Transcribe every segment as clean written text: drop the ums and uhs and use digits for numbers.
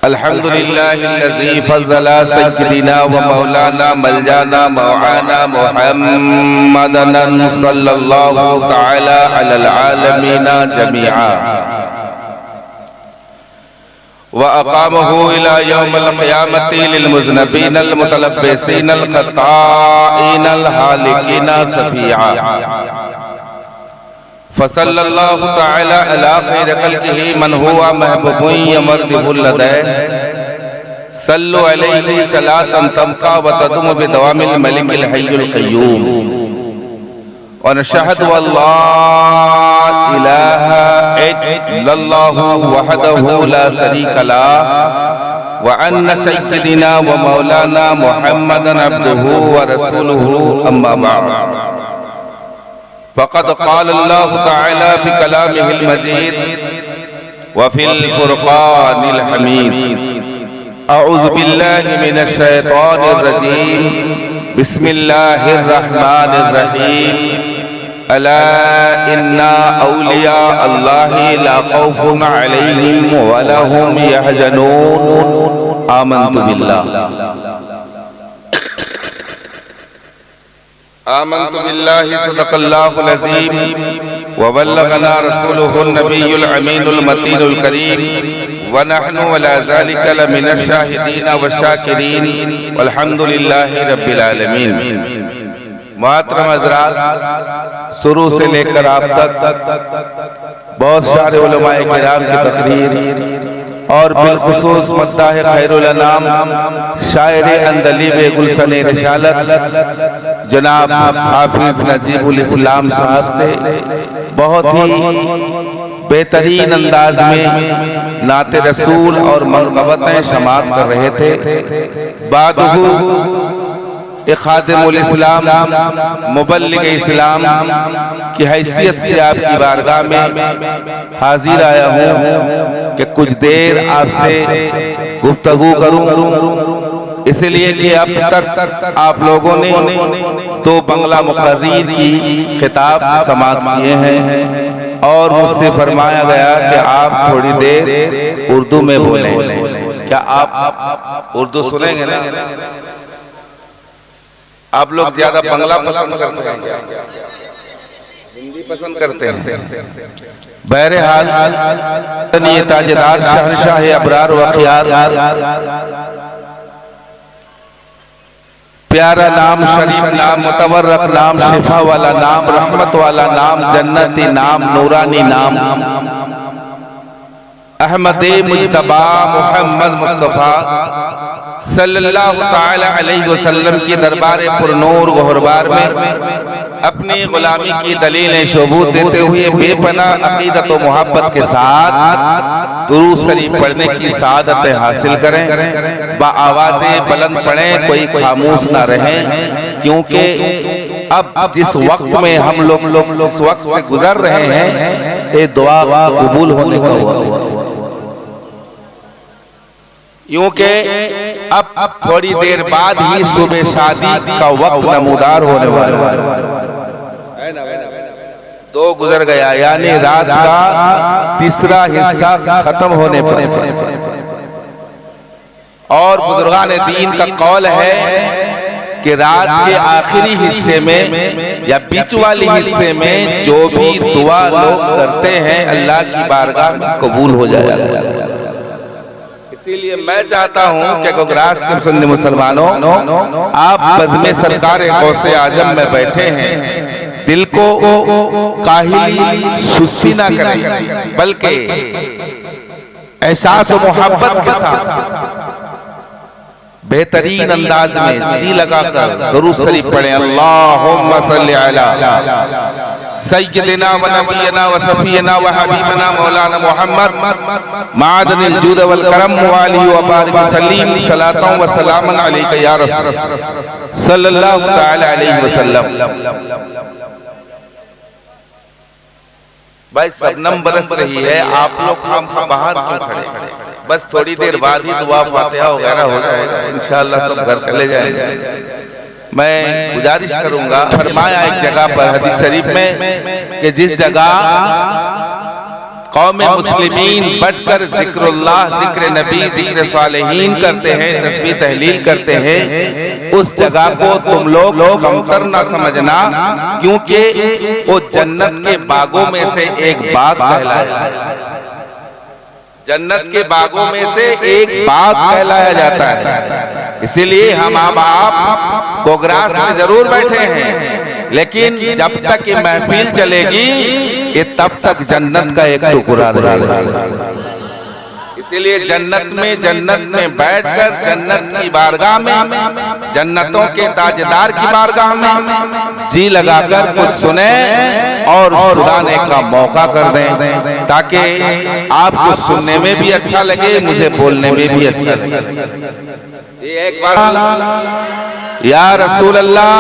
अल्हम्दुलिल्लाहिल्लज़ी फज़्ज़ला सय्यिदिना व मौलाना मलजाना मौआना मुहम्मदन सल्लल्लाहु तआला अलल आलमीना जमीआ व अक़ामहु इला यौमिल क़ियामति लिल मुज़नबीनल मुतलब्बिसीनल ख़ताईनल हालिकीना सफ़िया फसल्लल्लाहु तआला अला खैर खल्क़िही मन हुवा महबूबुन यमर्दिहुल लदै सल्लु अलैहि सलातन तबका व तदुमु बिदवामिल मलिकिल हय्युल क़य्यूम व नशहदु अल्ला इलाहा इल्लल्लाहु वहदहु ला शरीका लह व अन्न सय्यिदिना व मौलाना मुहम्मदन अब्दुहु व रसूलुहु अम्मा बअद फ़क़द क़ाल अल्लाहु तआला फ़ी कलामिहिल मजीद व फ़िल फ़ुरक़ानिल हमीद अऊज़ु बिल्लाहि मिनश शैतानिर रजीम बिस्मिल्लाहिर रहमानिर रहीम अला इन्ना औलिया अल्लाहि ला खौफुन अलैहिम व ला हुम यहज़नून आमन्तु बिल्लाह आमन्तु बिल्लाहि सदक़ल्लाहुल अज़ीम व बल्लगना रसूलुहुन नबियुल अमीनुल मतीनुल करीम व नहनु अला ज़ालिका लमिनश शाहिदीन व शाकिरीन वल्हम्दुलिल्लाहि रब्बिल आलमीन। मोहतरम हज़रात, शुरू से लेकर आप तक बहुत सारे उलमाए किराम की तकरीर और बिलखुसूस मद्दाह खैरुल अनाम शायर अंदलीब गुलशन रिसालत जनाब हाफिज नजीबुल इस्लाम साहब से बहुत ही बेहतरीन अंदाज में नाते रसूल और मनक़बतें समाअत कर रहे थे। बादहू खादिमुल इस्लाम मुबल्लिग इस्लाम की हैसियत से आपकी बारगाह में हाजिर आया हूँ कि कुछ देर आपसे गुफ्तगू करूँ, इसलिए कि अब तक आप लोगों ने तो बंगला मुक़र्रीर की खिताब समाअत किए हैं और मुझसे फरमाया गया कि आप थोड़ी देर उर्दू में बोलें। क्या आप उर्दू सुनेंगे ना? आप लोग ज्यादा बंगला पसंद करते हैं, हिंदी पसंद करते हैं? बहरहाल ये ताजदार शहंशाह अबरार व ख़ियार प्यारा नाम, शरीफ नाम, मुतवर्रक नाम, शिफा वाला नाम, रहमत वाला नाम, जन्नती नाम, नूरानी नाम अहमद मुज्तबा मोहम्मद मुस्तफ़ा सल्लल्लाहु ताला अलैहि वसल्लम की दरबार पुरनूर गोहरबार में अपनी गुलामी की दलीलें शोबूत देते हुए बेपनाह अकीदत व मोहब्बत के साथ दुरूद शरीफ पढ़ने की सादतें हासिल करें। बाआवाज़े बुलंद पढ़ें, कोई खामोश ना रहें, क्योंकि अब जिस वक्त में हम लोग इस वक्त से गुजर रहे हैं ये दुआ कबूल होने का हुआ, क्योंकि अब थोड़ी देर बाद ही सुबह शादी का वक्त नमूदार होने वाला है। दो गुजर गया, यानी रात का तीसरा हिस्सा खत्म होने पर और बुजुर्गान दीन का कौल है कि रात के आखिरी हिस्से में या बीच वाले हिस्से में जो भी दुआ लोग करते हैं अल्लाह की बारगाह में कबूल हो जाएगा। इसीलिए मैं चाहता हूँ कि गुजरात के सुन्नी मुसलमानों, आप बज़्म सरकार गौसे आजम में बैठे हैं, दिल को काहिली सुस्ती ना करें, बल्कि एहसास और मोहब्बत के साथ बेहतरीन अंदाज में जी लगाकर दुरूद शरीफ पढ़ें। अल्लाहुम्मा सल्ली अला सय्यिदिना व नबियना व शफीना व हबीबना मौलाना मुहम्मद मादनिल जूद वल करम व आलिहि व बारिक सल्लीम सलातन व सलामन अलैका या रसूल सल्लल्लाहु तआला अलैहि वसल्लम। भाई शबनम बरस रही है, आप लोग हम बाहर क्यों खड़े? बस थोड़ी देर बाद ही दुआ फातिहा वगैरह हो जाएगा, इंशाअल्लाह सब घर चले जाएंगे। मैं गुजारिश करूंगा, फरमाया एक जगह पर हदीस शरीफ में कि जिस जगह कौम मुस्लिमीन बैठकर जिक्रुल्लाह, जिक्र नबी, जिक्र सालिहीन करते हैं, तस्बीह तहलील करते हैं, उस जगह को तुम लोग कमतर ना समझना, क्योंकि वो जन्नत के बागों में से एक बाग कहलाया, जन्नत के बागों में से एक बाग कहलाया जाता है। इसीलिए हम आप गोग्रास में जरूर बैठे हैं, लेकिन जब तक ये महफिल चलेगी ये तब तक जन्नत का एक टुकड़ा रहेगा। इसीलिए जन्नत में बैठकर जन्नत की बारगाह में, जन्नतों के ताजदार की बारगाह में जी लगाकर कुछ सुने और सुनाने का मौका कर दें, ताकि आपको सुनने में भी अच्छा लगे, मुझे बोलने में भी अच्छा लगे। ये एक बार या रसूल अल्लाह,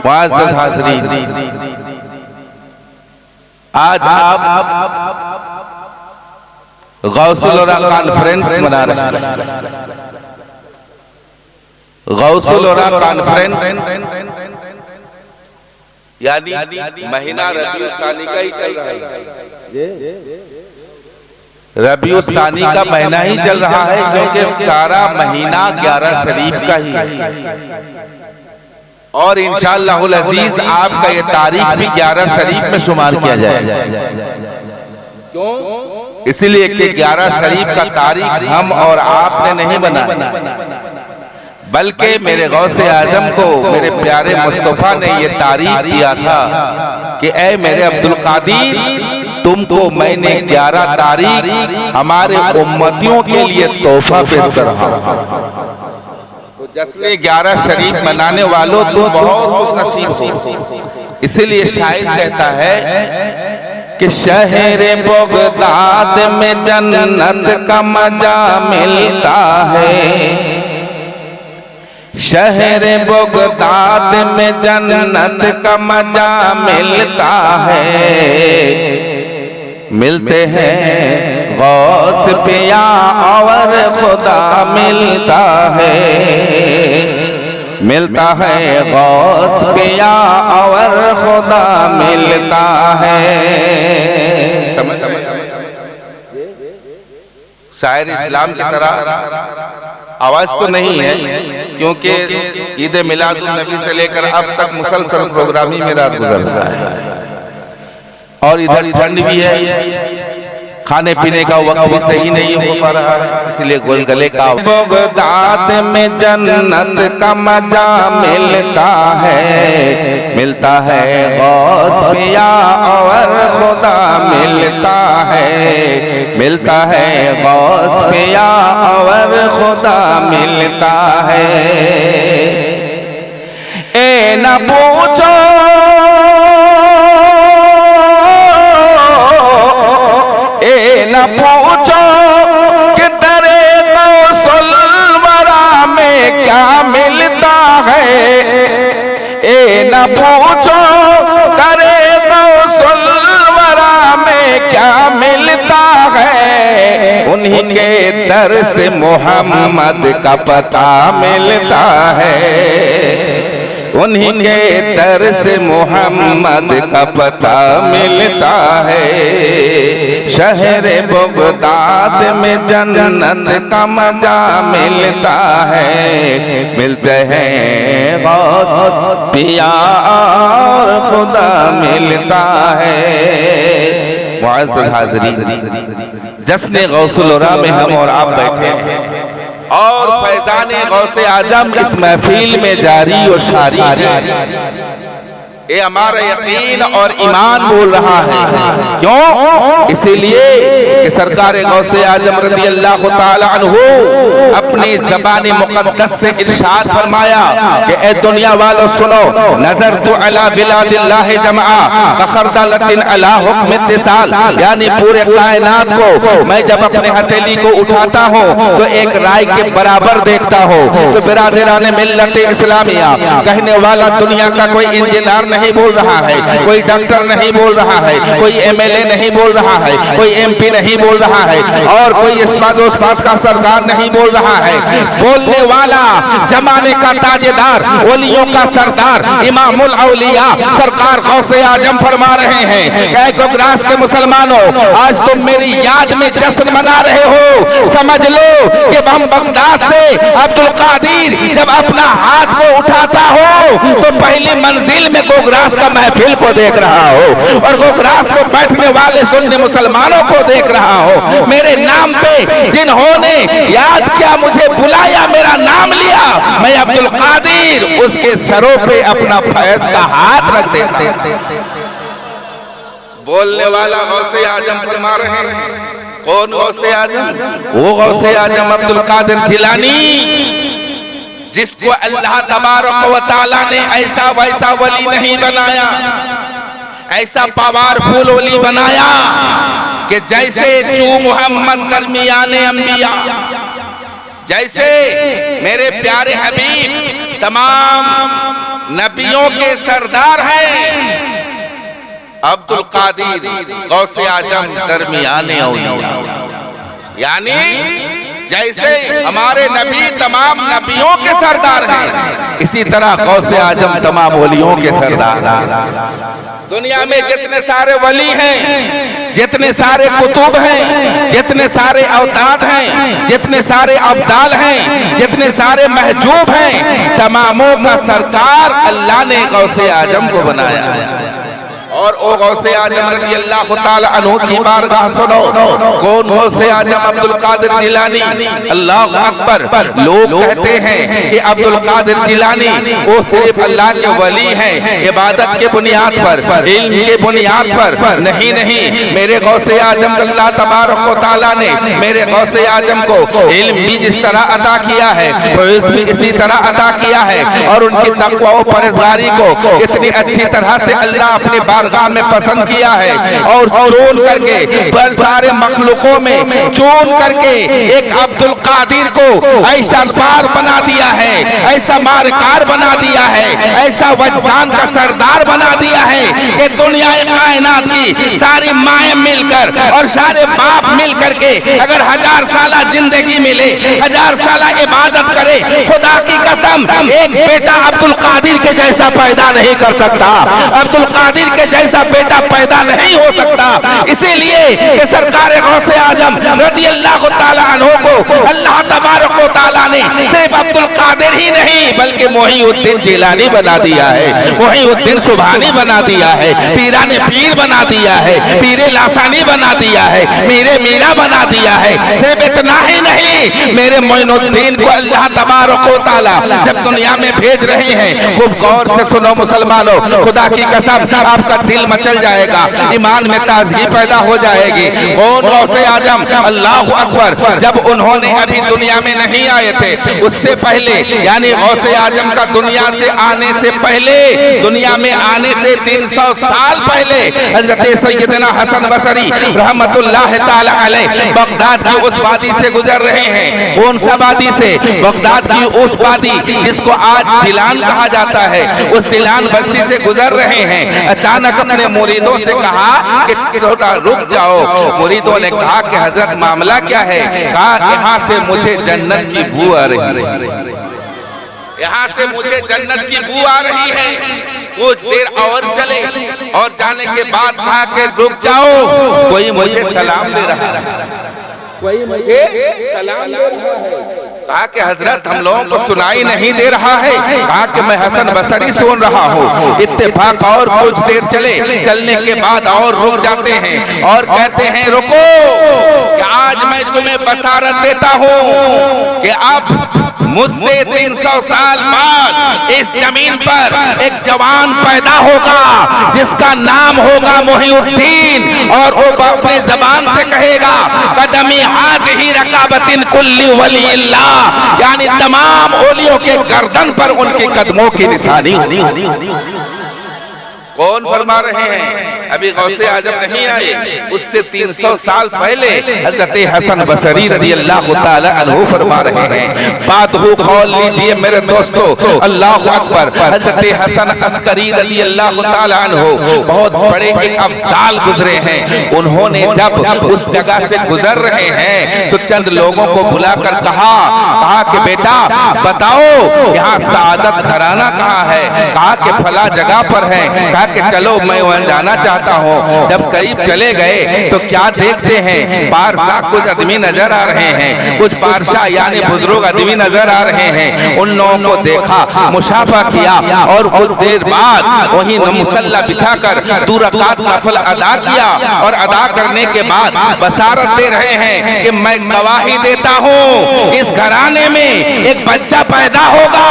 मुअज़्ज़ज़ हाज़रीन, आज आप गौसुल औरा कॉन्फ्रेंस मना रहे हैं। गौसुल औरा कॉन्फ्रेंस यानी महीना रबीउल सानी का ही चल रहा है। रबीउल सानी का महीना ही चल रहा है, क्योंकि सारा महीना 11 शरीफ का ही है। और इंशाअल्लाहुल अज़ीज आपका ये तारीख भी 11 शरीफ में शुमार किया जाएगा। क्यों? इसीलिए कि 11 शरीफ का तारीख हम और आपने नहीं बनाया, बल्कि मेरे गौसे आजम को मेरे प्यारे मुस्तफा ने ये तारीख दिया था कि ऐ मेरे अब्दुल कादिर, तुमको मैंने 11 तारीख हमारे उम्मतियों के लिए तोहफा पेश कर रहा हूं। जश्न 11 शरीफ मनाने वालों तो बहुत खुशनसीब हो। इसीलिए शायर कहता है कि शहरे बगदाद में जन्नत का मजा मिलता है, शहरे बगदाद में जन्नत का मजा मिलता है, मिलते हैं गौस पिया और खुदा मिलता है, मिलता है गौस पिया और खुदा मिलता है। शायर इस्लाम की तरह आवाज तो नहीं है, क्योंकि ईद मिलादुन नबी से लेकर अब तक मुसलसल प्रोग्राम ही मेरा गुजर रहा है, और इधर ठंड भी है, खाने पीने का वक्त भी सही नहीं हो पा रहा है, इसलिए गोल गले का। बगदाद में जन्नत का मजा मिलता है, मिलता है गौस पिया और खुदा मिलता है, मिलता है गौस पिया और खुदा मिलता है। ए न पूछो न पूछो कि दरे गौसुल वरा में क्या मिलता है, ए न पूछो दरे गौसुल वरा में क्या मिलता है, उन्हीं के दर से मोहम्मद का पता मिलता है, उन्हीं के दर से मोहम्मद का पता मिलता है। शहर बगदाद में जन्नत का मजा मिलता है, मिलते हैं गौस पिया और खुदा मिलता है। मुअज़्ज़ज़ हाज़रीन, जश्न गौसुल औरा में हम और आप बैठे हैं, और फैज़ाने गौसे आजम इस महफिल में जारी और शारी है। ये हमारा यकीन और ईमान बोल रहा है। क्यों? इसीलिए कि सरकार गौसे आजम रज़ी अल्लाह तआला अन्हु अपनी ज़बान मुक़द्दस से इरशाद फरमाया कि ए दुनिया वालों सुनो, नज़रतु अला बिलादिल्लाहि जमआ कखरदलतिन अला हुक्म इत्तिसाल, यानी पूरे कायनात को मैं जब अपने हथेली को उठाता हूँ तो एक राय के बराबर देखता हूँ। तो बिरादरान मिल्लत इस्लामिया कहने वाला दुनिया का कोई इंजीनियर नहीं बोल रहा है, कोई डॉक्टर नहीं बोल रहा है, कोई एमएलए नहीं बोल रहा है, कोई एमपी नहीं बोल रहा है, और कोई उस्ताद का सरदार नहीं बोल रहा है। बोलने वाला जमाने का ताजेदार, वलियों का सरदार, इमामुल औलिया सरकार गौसे आजम फरमा रहे हैं, गोग्रास के मुसलमानों, आज तुम मेरी याद में जश्न मना रहे हो। समझ लो कि हम बगदाद से अब्दुल कादिर जब अपना हाथ को उठाता हो तो पहली मंजिल में गोग्रास का महफिल को देख रहा हो और गोग्रास को बैठने वाले सुन्नी मुसलमानों को देख रहा हो। मेरे नाम पे जिन्होंने याद किया, मुझे बुलाया, मेरा नाम लिया, मैं अब्दुल कादिर उसके सरों पे अपना फैज का हाथ रख देता। बोलने वाला गौसे आजम फरमा रहे हैं। कौन गौसे आजम? वो गौसे आजम अब्दुल कादिर जिलानी, जिसको अल्लाह तबारक व तआला ने ऐसा वैसा वली नहीं बनाया, ऐसा पावरफुल वली बनाया कि जैसे तू मोहम्मद दरमियाने अंबिया, जैसे मेरे प्यारे हबीब तमाम नबियों के सरदार हैं, अब्दुल कादिर गौसे आजम दरमियाने औलिया, यानी जैसे हमारे नबी तमाम नबियों के सरदार हैं, इसी तरह गौसे आजम तमाम वलियों के सरदार। दुनिया में जितने सारे वली हैं, जितने सारे कुतुब हैं, जितने सारे अवताद हैं, जितने सारे अब्दाल हैं, जितने सारे महजूब हैं, तमामों का सरकार अल्लाह ने गौसे आजम को बनाया। और ओ गौसे आजम रज़ी अल्लाह तआला अन्हु की बारगाह सुनो। कौन गौसे आजम? अब्दुल कादिर जिलानी। अल्लाह अकबर। लोग कहते हैं कि अब्दुल कादिर जिलानी वो सिर्फ अल्लाह के वली हैं, इबादत के बुनियाद पर, इल्म के बुनियाद पर। नहीं नहीं, मेरे गौसे आजम अल्लाह तबारक व तआला ने मेरे गौसे आजम को इल्म भी जिस तरह अता किया है, फैज़ भी इसी तरह अता किया है, और उनकी तक़वा व परहेज़गारी को इतनी अच्छी तरह से अल्लाह अपने बारगाह में पसंद किया है, और चुन करके बल सारे मखलूकों में चुन करके एक अब्दुल कादिर को ऐसा पार बना दिया है, ऐसा मारकार बना दिया है, ऐसा वजदान का सरदार बना दिया है कि दुनिया कायनात की सारी माएं मिलकर और सारे बाप मिल करके अगर 1000 साल जिंदगी मिले, 1000 साल इबादत करे, खुदा की कसम एक बेटा अब्दुल कादिर के जैसा पैदा नहीं कर सकता, अब्दुल कादिर के जैसा बेटा पैदा नहीं हो सकता। इसीलिए कि सरकार गौसे आजम रज़ी अल्लाह तआला अन्हु को अल्लाह तबारक व तआला ने सिर्फ अब्दुल कादिर ही नहीं बल्कि मोहीउद्दीन जिलानी बना दिया है, मोहीउद्दीन सुभानी बना दिया है, पीराने पीर बना दिया है, पीरे लासानी बना दिया है, मीरे मीरा बना दिया है। सिर्फ इतना ही नहीं, मेरे मोइनुद्दीन को अल्लाह तबारक व तआला जब दुनिया में भेज रहे हैं, खूब गौर से सुनो मुसलमानों, खुदा की कसम आपका दिल मचल जाएगा, ईमान में ताजगी पैदा हो जाएगी। कौन गौसे आजम? अल्लाह अकबर। जब उन्होंने अभी दुनिया में नहीं आए थे, उससे पहले यानी गौसे आजम का दुनिया से आने से पहले, दुनिया में आने से 300 साल पहले हजरत सैयदना हसन बसरी रहमतुल्लाह ताला अलैह बगदाद की उस वादी से गुजर रहे हैं। कौन सा वादी से? बगदाद की उस वादी जिसको आज जिलान कहा जाता है, उस जिलान बस्ती से गुजर रहे हैं। अचानक अपने मुरीदों से कहा कि थोड़ा रुक जाओ। मुरीदों ने कहा कि हजरत मामला क्या है? कहा यहाँ से मुझे जन्नत की बू आ रही है, यहाँ से मुझे जन्नत की बू आ रही है, कुछ देर और चले, और जाने के बाद कहा कि रुक जाओ, कोई मुझे सलाम दे रहा है, कोई मुझे सलाम दे रहा है। कहा कि हजरत हम लोगों को सुनाई नहीं दे रहा है। कहा कि मैं हसन बसरी सुन रहा हूँ। इत्तेफाक और कुछ देर चलने के बाद और रुक जाते हैं और कहते हैं रुको, कि आज मैं तुम्हें बसारत देता हूँ कि अब मुझसे 300 साल बाद इस जमीन पर एक जवान पैदा होगा जिसका नाम होगा मोहीउद्दीन, और वो अपने जबान से कहेगा कदमी हाज़िही रकाबतिन कुल्ली वलील्लाह, यानी तमाम ओलियों के गर्दन पर उनके कदमों की निशानी। कौन फरमा रहे हैं? अभी गौसे आजम नहीं आए, उससे 300 साल पहले हजरत हसन बसरी रज़ी अल्लाह ताला अन्हु फरमा रहे हैं। बात हो कौल लीजिए मेरे दोस्तों, अल्लाह अकबर। हजरत हसन अस्करी रज़ी अल्लाह ताला अन्हु बहुत बड़े एक अब्दाल गुजरे हैं। उन्होंने जब उस जगह से गुजर रहे हैं तो चंद लोगों को बुलाकर कहा कि बेटा बताओ यहाँ सादत घराना कहाँ है? कहा कि फला जगह पर है। कहा कि चलो मैं वहाँ जाना चाहता हूँ। जब करीब चले गए तो क्या देखते हैं, बादशाह कुछ आदमी नजर आ रहे हैं, कुछ बादशाह यानी बुजुर्ग आदमी नजर आ रहे हैं। उन लोगों को देखा, मुशाफा किया और कुछ देर बाद वहीं मुसल्ला बिछाकर 2 रकात नफल अदा किया और अदा करने के बाद बसारत दे रहे हैं कि मैं गवाही देता हूँ इस घराने में एक बच्चा पैदा होगा।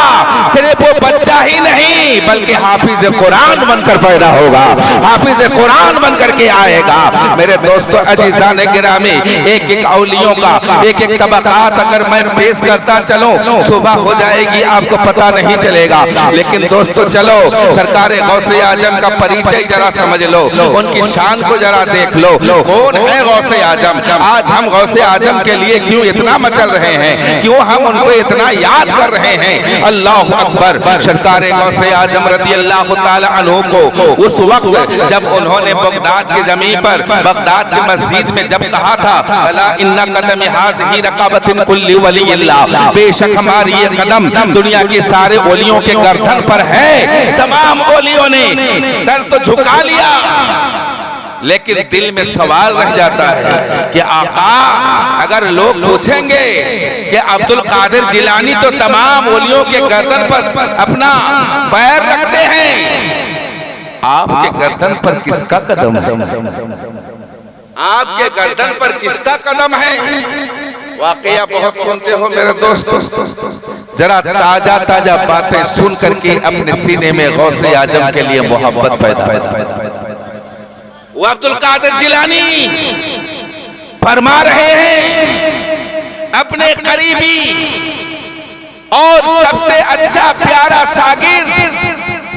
सिर्फ वो बच्चा ही नहीं बल्कि हाफिज कुरान बनकर पैदा होगा, हाफिज कुरान बनकर के आएगा। मेरे दोस्तों अजीज़ान गिरामी, एक एक औलियों का एक एक तबकात अगर मैं पेश करता चलूं सुबह हो जाएगी, आपको पता नहीं चलेगा। लेकिन दोस्तों चलो सरकार गौसे आजम का परिचय जरा समझ लो, उनकी शान को जरा देख लो। कौन है गौसे आजम? आज हम गौसे आजम के लिए क्यों इतना मचल रहे हैं, क्यों हम उनको इतना याद कर रहे हैं? अल्लाह अकबर। सरकार गौसे आजम रज़ी अल्लाह ताला अन्हु को उस वक्त जब उन्होंने बगदाद की जमीन पर, बगदाद की मस्जिद में जब कहा था अला इन्ना कदम हाज़िही रकाबतिन कुल्ली वलियल्लाह, बेशक हमारी ये कदम दुनिया के सारे ओलियों के गर्दन पर है। तमाम ओलियों ने सर तो झुका लिया, लेकिन दिल में सवाल रह जाता है कि आका अगर लोग पूछेंगे कि अब्दुल कादिर जिलानी तो तमाम ओलियों के गर्दन पर अपना पैर रखते हैं, आपके गर्दन पर किसका कदम है? आपके गर्दन पर किसका कदम है? वाकया बहुत सुनते हो मेरे दोस्तों, जरा ताजा ताजा बातें सुन करके अपने सीने में गौसे आजम के लिए मोहब्बत पैदा। वो अब्दुल कादिर जिलानी फरमा रहे हैं अपने करीबी और सबसे अच्छा प्यारा शागिर्द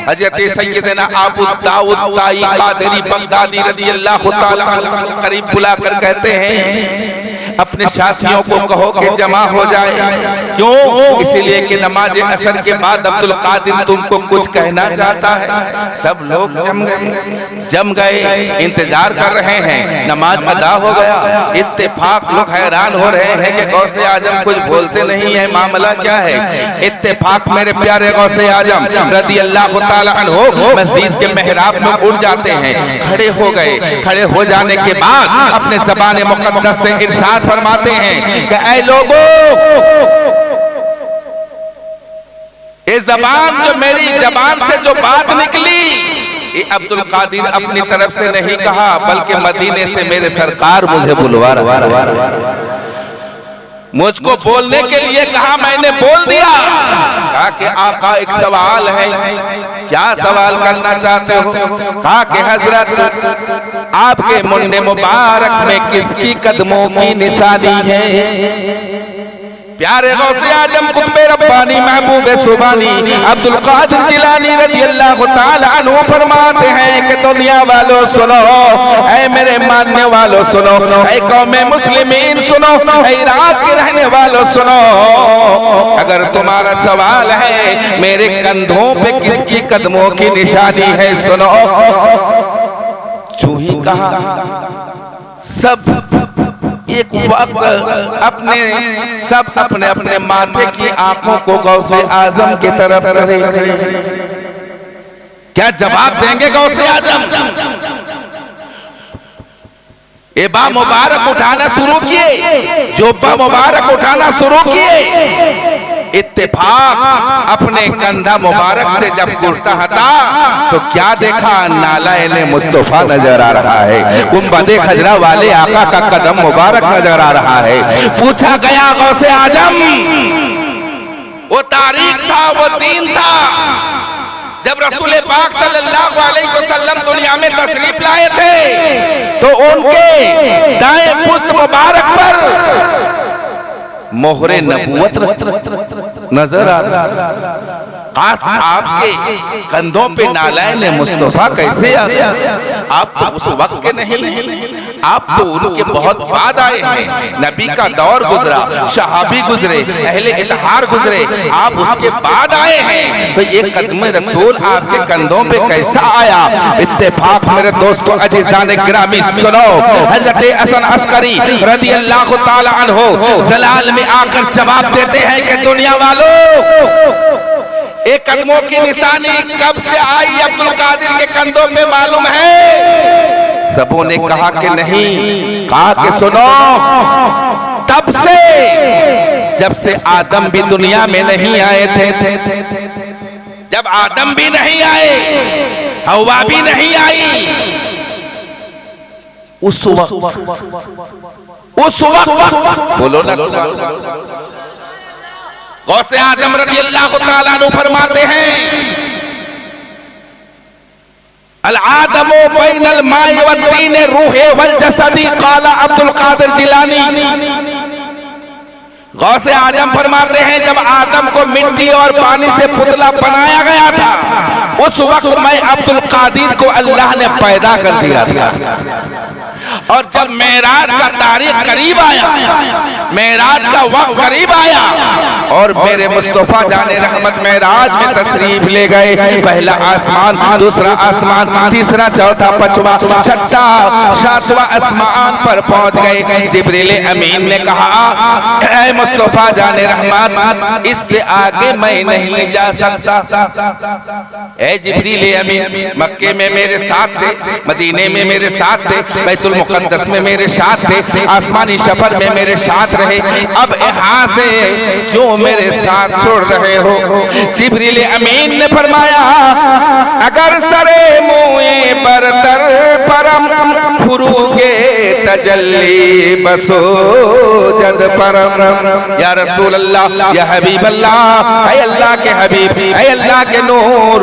हजरत सैयदना अबू दाऊद ताई कादरी बगदादी रज़ी अल्लाह ताला अन्हु करीब बुलाकर कहते हैं अपने साथियों को कहो कि जमा हो जाए। क्यों? इसीलिए कि नमाज असर के बाद अब्दुल कादिर तुमको कुछ कहना चाहता है। सब लोग जम गए, इंतजार कर रहे हैं। नमाज अदा हो गया, इत्तेफाक लोग हैरान हो रहे हैं कि गौसे आजम कुछ बोलते नहीं है, मामला क्या है? इत्तेफाक मेरे प्यारे गौसे आजम रज़ी अल्लाह ताला अन्हु मस्जिद के मेहराब में उठ जाते हैं, खड़े हो गए। खड़े हो जाने के बाद अपने ज़बान मुक़द्दस से इरशाद फरमाते हैं कि ऐ लोगों, ये जबान जो मेरी जबान से जो बात निकली ये अब्दुल कादिर अपनी तरफ से नहीं कहा, बल्कि मदीने से मेरे सरकार मुझे बुलवा रहा, मुझको बोलने के लिए कहा, मैंने बोल दिया। कहा कि आका एक सवाल है। क्या सवाल करना चाहते हो? कहा कि हजरत आपके मुन्ने मुबारक में किसकी कदमों की निशानी है? प्यारे गौसे आजम कुतुबे रब्बानी महबूबे सुबानी अब्दुल कादिर जिलानी रज़ी अल्लाह ताला अन्हु फरमाते हैं कि दुनिया वालों सुनो, ऐ मेरे मानने वालों सुनो, ऐ कौमे मुस्लिमीन सुनो, ऐ इराक के रहने वालों सुनो, अगर तुम्हारा सवाल है मेरे कंधों पे किसकी कदमों की निशानी है, सुनो। चूही कहा सब एक वक्त अपने अपने माथे की आंखों को गौसे आजम की तरफ करे। क्या जवाब देंगे गौसे आजम? एबा मुबारक उठाना शुरू किए, जोबा मुबारक उठाना शुरू किए। इत्तेफाक अपने कंधा मुबारक से जब कुर्ता हटा तो क्या देखा? नालाए मुस्तफा नजर आ रहा है, गुंबदे खजरा वाले आका का कदम मुबारक नजर आ रहा है। पूछा गया गौसे आजम, वो तारीख था, वो दिन था जब रसूल पाक सल्लल्लाहु अलैहि वसल्लम दुनिया में तशरीफ लाए थे तो उनके दाएं पुष्ट मुबारक पर मोहरे नबूवत नजर आ रहा। काश आपके कंधों पे नालायन मुस्तफा कैसे आ गया। आप तो उस वक्त के नहीं, आप तो उनके बहुत बाद आए हैं। नबी का दौर गुजरा, सहाबी गुजरे, अहले इत्हार गुजरे, आप उसके बाद आए हैं। तो ये कदम रसूल आपके कंधों पे कैसा आया। इत्तेफाक मेरे दोस्तों अजीज़ान गिरामी सुनो, हजरत हसन अस्करी रज़ियल्लाहु ताला अन्हु जलाल में आकर जवाब देते हैं कि दुनिया वालों, एक कदमों की निशानी कब से आई अब्दुल कादिर के कंधों पे मालूम है। सबों ने कहा कि नहीं, कहा कि सुनो, तब से जब से आदम भी दुनिया में नहीं आए थे, जब आदम भी नहीं आए, हवा भी नहीं आई, उस वक्त बोलो ना, गौसे आजम रज़ियल्लाहु ताला अन्हु फरमाते हैं, अल आदमो बैनल माई वत्तीन रूहे वल जसदी काला अब्दुल कादिर जिलानी। गौसे आजम फरमाते हैं, जब आदम को मिट्टी और पानी से पुतला बनाया गया था, उस वक्त मैं अब्दुल कादिर को अल्लाह ने पैदा कर दिया था। और जब मेराज का तारीख करीब आया, मेराज का वक्त करीब आया और मेरे मुस्तफा जाने रहमत मेराज में तशरीफ ले गए। पहला आसमान, दूसरा आसमान, तीसरा, चौथा, पांचवा, छठा, सातवां आसमान पर पहुंच गए। जिब्रील अमीन ने कहा, ऐ मुस्तफा जाने रहमत, इससे आगे मैं नहीं जा सकता। ऐ जिब्रील अमीन, मक्के में मेरे साथ थे, मदीने में मेरे साथ थे, बैतुल मुक़द्दस में मेरे साथ थे, आसमानी सफर में मेरे साथ रहे, अब यहाँ से क्यों मेरे साथ छोड़ रहे हो। जिब्रील अमीन ने फरमाया, अगर सरे मुए बरतर परम फुरूगे तजल्ली बसो जद परम। या रसूल अल्लाह, या हबीब अल्लाह, ऐ अल्लाह के हबीब, ऐ अल्लाह के नूर,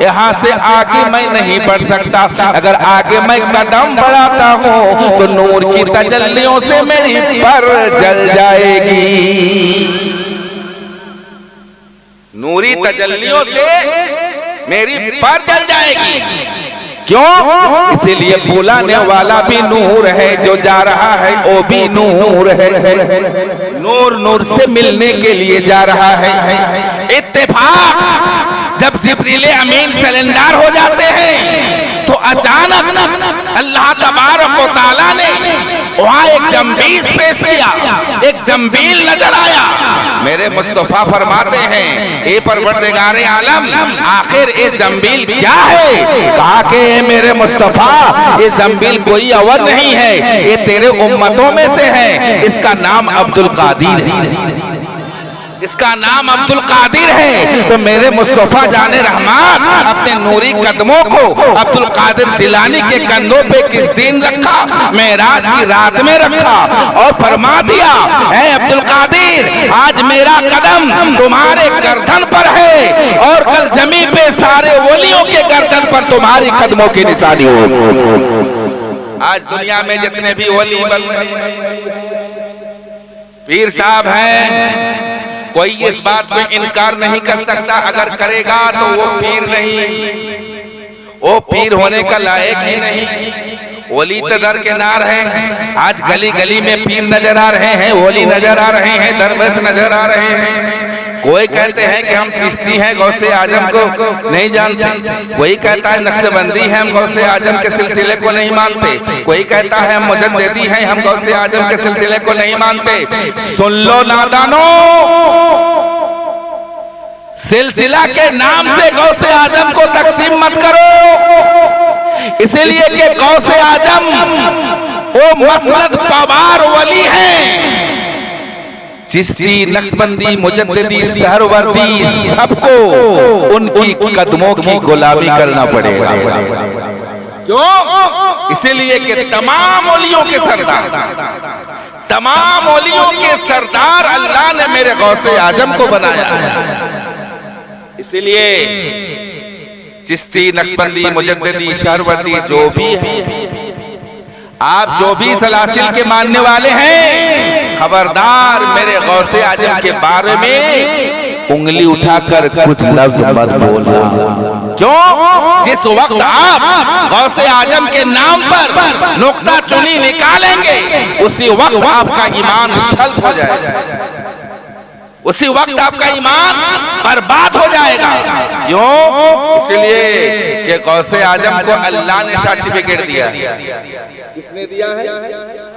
यहाँ से आगे मैं नहीं बढ़ सकता। अगर आगे मैं कदम बढ़ाता हूँ तो नूर की तजल्लियों से मेरी पर जल जाएगी, नूरी तजल्लियों से मेरी पर जल जाएगी। क्यों? इसीलिए बुलाने वाला भी नूर है, जो जा रहा है वो भी नूर है, नूर नूर से मिलने के लिए जा रहा है। इत्तेफाक जब जिब्रील अमीन सिलेंडर हो जाते हैं तो अचानक अल्लाह तबारक व तआला ने वहाँ एक जम्बील पेश किया, एक जम्बील नजर आया। मेरे मुस्तफा फरमाते हैं, ए परवरदिगारे आलम, आखिर ये जम्बील क्या है। कहा कि मेरे मुस्तफा, ये जम्बील कोई और नहीं है, ये तेरे उम्मतों में से है, इसका नाम अब्दुल कादिर है, इसका नाम अब्दुल कादिर है। तो मेरे मुस्तफा जाने रहमान अपने नूरी कदमों को अब्दुल कादिर जिलानी के कंधों पे किस दिन रखा, मेराज की रात में रखा और फरमा दिया, ऐ अब्दुल कादिर, आज मेरा कदम तुम्हारे गर्दन पर है और कल जमीन पे सारे वलियों के गर्दन पर तुम्हारी कदमों की निशानी हो। आज दुनिया में जितने भी वली पीर साहब हैं, कोई इस बात में इनकार नहीं कर सकता, अगर करेगा तो वो पीर नहीं, वो पीर होने का लायक ही नहीं। ओली तो दरकिनार है, आज गली गली में पीर नजर आ रहे हैं, ओली नजर आ रहे हैं, दरवेश नजर आ रहे हैं। कोई कहते हैं कि हम चिश्ती हैं, गौसे आजम को नहीं जानते, कोई कहता है नक्शबंदी है, हम गौसे आजम के सिलसिले को नहीं मानते, कोई कहता है हम मुजद्दिदी हैं, हम गौसे आजम के सिलसिले को नहीं मानते। सुन लो नादानो, सिलसिला के नाम से गौसे आजम को तकसीम मत करो, इसीलिए कि गौसे आजम वो मसलत पवार वली हैं। चिश्ती, नक्शबंदी, मुजद्दिदी, सहरवर्दी, सबको उनकी कदमों की गुलामी करना पड़ेगा। क्यों? इसीलिए कि तमाम औलियों के सरदार, तमाम औलियों के सरदार अल्लाह ने मेरे गौसे आजम को बनाया है। इसलिए चिश्ती, नक्शबंदी, मुजद्दिदी, सहरवर्दी जो भी है, आप जो भी सलासिल के मानने वाले हैं, खबरदार मेरे गौसे आजम के बारे में उंगली उठाकर कुछ लफ्ज मत बोलना। क्यों? जिस वक्त आप गौसे आजम के नाम पर नुक्ता चुनी निकालेंगे उसी वक्त आपका ईमान शल्ब हो जाएगा, उसी वक्त आपका ईमान बर्बाद हो जाएगा। क्यों? इसलिए कि गौसे आजम को अल्लाह ने सर्टिफिकेट दिया। किसने दिया है?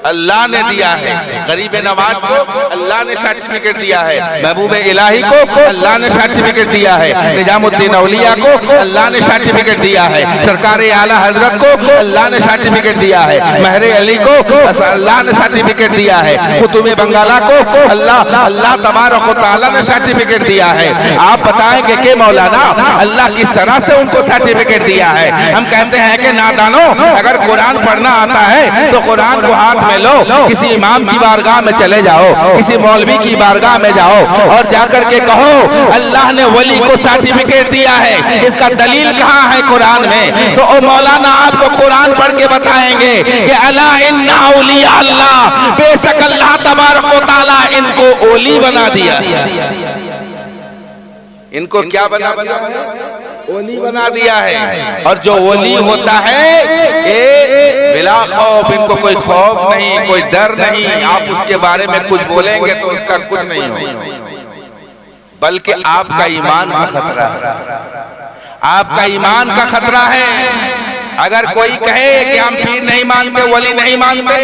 अल्लाह ने दिया है। गरीब नवाज को अल्लाह ने सर्टिफिकेट दिया है। महबूब इलाही को अल्लाह ने सर्टिफिकेट दिया है। निजामुद्दीन औलिया को अल्लाह ने सर्टिफिकेट दिया है। सरकार आला हजरत को अल्लाह ने सर्टिफिकेट दिया है। महरे अली को अल्लाह ने सर्टिफिकेट दिया है। कुतुब बंगाला को अल्लाह तबारक व तआला ने सर्टिफिकेट दिया है। आप बताएंगे कि मौलाना अल्लाह किस तरह से उनको सर्टिफिकेट दिया है? हम कहते हैं कि नादानो, अगर कुरान पढ़ना आता है तो कुरान को हाथ में लो, किसी इमाम की बारगाह में चले जाओ, किसी मौलवी की बारगाह में जाओ और जाकर के कहो अल्लाह ने वली को सर्टिफिकेट दिया है, इसका दलील कहाँ है कुरान में? तो ओ मौलाना आपको कुरान पढ़ के बताएंगे कि अला इन्ना औलिया अल्लाह, बेशक अल्लाह तबारक व तआला इनको ओली बना दिया। इनको क्या बना ओली बना दिया है। और जो ओली होता है ये बिला खौफ, इनको कोई खौफ नहीं, कोई डर नहीं। आप उसके बारे में कुछ बोलेंगे तो उसका कुछ नहीं हो, बल्कि आपका ईमान का खतरा है, आपका ईमान का खतरा है। अगर कोई कहे कि हम पीर नहीं मानते, वली नहीं मानते,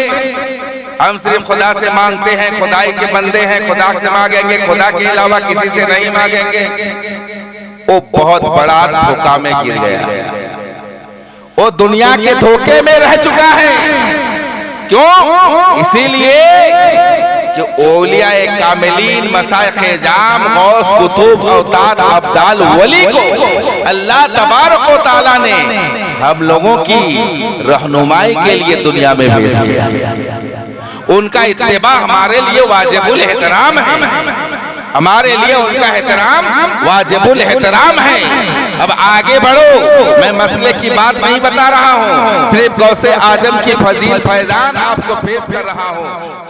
हम सिर्फ खुदा से मांगते हैं, खुदाई के बंदे हैं, खुदा से मांगेंगे, खुदा के अलावा किसी से नहीं मांगेंगे, वो बहुत बड़ा धोखा में गिर गया, वो दुनिया के धोखे में रह चुका है। क्यों? इसीलिए कि औलिया कामिलीन, मशाइख जाम, गौस, कुतुब, औताद, अब्दाल, वली को अल्लाह तबारक व तआला ने हम लोगों की रहनुमाई के लिए दुनिया में भेज दिया। उनका इत्तेबा हमारे लिए वाजिबुल एहतराम है, हमारे लिए उनका एहतराम वाजिबुल एहतराम है। अब आगे बढ़ो, मैं मसले की बात नहीं बता रहा हूँ, सिर्फ गौसे आजम की फजील फैजान आपको पेश कर रहा हूँ।